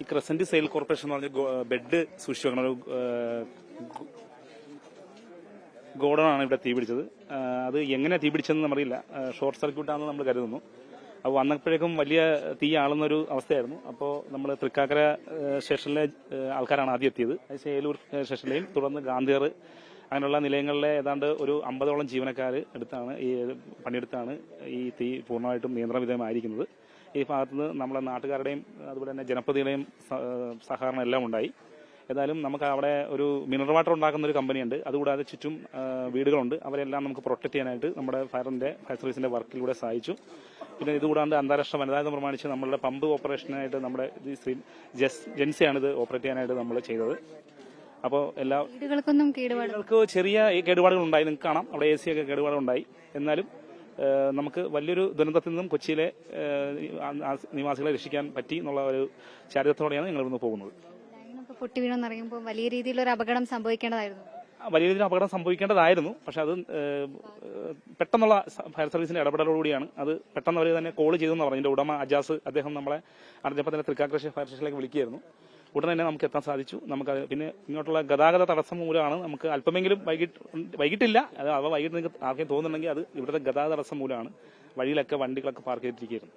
ഈ crescent sale corporation എന്ന് പറഞ്ഞ ബെഡ് സൂക്ഷിച്ചു വെക്കുന്ന ഒരു ഗോഡൌൺ ആണ് ഇവിടെ തീപിടിച്ചത്. അത് എങ്ങനെ തീപിടിച്ചെന്ന് നമ്മറിയില്ല. ഷോർട്ട് സർക്യൂട്ടാണെന്ന് നമ്മൾ കരുതുന്നു. അപ്പോൾ വന്നപ്പോഴേക്കും വലിയ തീ ആളുന്നൊരു അവസ്ഥയായിരുന്നു. അപ്പോൾ നമ്മൾ തൃക്കാക്കര സ്റ്റേഷനിലെ ആൾക്കാരാണ് ആദ്യം എത്തിയത്. അതിന് ഏലൂർ സ്റ്റേഷനിലെയും തുടർന്ന് ഗാന്ധിയർ അങ്ങനെയുള്ള നിലയങ്ങളിലെ ഏതാണ്ട് ഒരു 50ഓളം ജീവനക്കാർ പണിയെടുത്താണ് ഈ തീ പൂർണ്ണമായിട്ടും നിയന്ത്രണ വിധേയമായിരിക്കുന്നത്. ഈ ഭാഗത്തുനിന്ന് നമ്മളെ നാട്ടുകാരുടെയും അതുപോലെ തന്നെ ജനപ്രതിനിധിയുടെയും സഹകരണം എല്ലാം ഉണ്ടായി. ഏതായാലും നമുക്ക് അവിടെ ഒരു മിനറൽ വാട്ടർ ഉണ്ടാക്കുന്ന ഒരു കമ്പനിയുണ്ട്. അതുകൂടാതെ ചുറ്റും വീടുകളുണ്ട്. അവരെല്ലാം നമുക്ക് പ്രൊട്ടക്ട് ചെയ്യാനായിട്ട് നമ്മുടെ ഫയർ സർവീസിന്റെ വർക്കിലൂടെ സഹായിച്ചു. പിന്നെ ഇതുകൂടാണ്ട് അന്താരാഷ്ട്ര വനിതാ ദിനം പ്രമാണിച്ച് നമ്മളുടെ പമ്പ് ഓപ്പറേഷനായിട്ട് നമ്മുടെ ജെൻസിയാണ് ഇത് ഓപ്പറേറ്റ് ചെയ്യാനായിട്ട് നമ്മൾ ചെയ്തത്. അപ്പോൾ എല്ലാ വീടുകൾക്ക് ചെറിയ കേടുപാടുകൾ ഉണ്ടായി. നിങ്ങൾക്ക് കാണാം അവിടെ AC ഒക്കെ കേടുപാടുണ്ടായി. എന്നാലും നമുക്ക് വലിയൊരു ദുരന്തത്തിൽ നിന്നും കൊച്ചിയിലെ നിവാസികളെ രക്ഷിക്കാൻ പറ്റി എന്നുള്ള ഒരു ചാരിത്രത്തോടെയാണ് ഞങ്ങൾ ഇന്ന് പോകുന്നത്. പൊട്ടി വീണെന്ന് അറിയുമ്പോൾ വലിയ രീതിയിലൊരു അപകടം സംഭവിക്കേണ്ടതായിരുന്നു. വലിയ രീതിയിൽ അപകടം സംഭവിക്കേണ്ടതായിരുന്നു. പക്ഷെ അത് പെട്ടെന്നുള്ള ഫയർ സർവീസിന്റെ ഇടപെടലോടുകൂടിയാണ് അത് പെട്ടെന്ന് അവർ തന്നെ കോൾ ചെയ്തെന്ന് പറഞ്ഞു. ഇതിന്റെ ഉടമ അജാസ് അദ്ദേഹം നമ്മളെ അറിഞ്ഞപ്പോൾ തന്നെ തൃക്കാക്കര ഫയർ സ്റ്റേഷനിലേക്ക് വിളിക്കുകയായിരുന്നു. ഉടനെ തന്നെ നമുക്ക് എത്താൻ സാധിച്ചു. നമുക്ക് പിന്നെ ഇങ്ങോട്ടുള്ള ഗതാഗത തടസ്സം മൂലമാണ് നമുക്ക് അല്പമെങ്കിലും വൈകിട്ടില്ല. അത് വൈകിട്ട് നിങ്ങൾക്ക് ആർക്കെങ്കിലും തോന്നുന്നുണ്ടെങ്കിൽ അത് ഇവിടുത്തെ ഗതാഗത തടസ്സം മൂലമാണ്. വഴിയിലൊക്കെ വണ്ടികളൊക്കെ പാർക്ക് ചെയ്തിരിക്കുകയായിരുന്നു.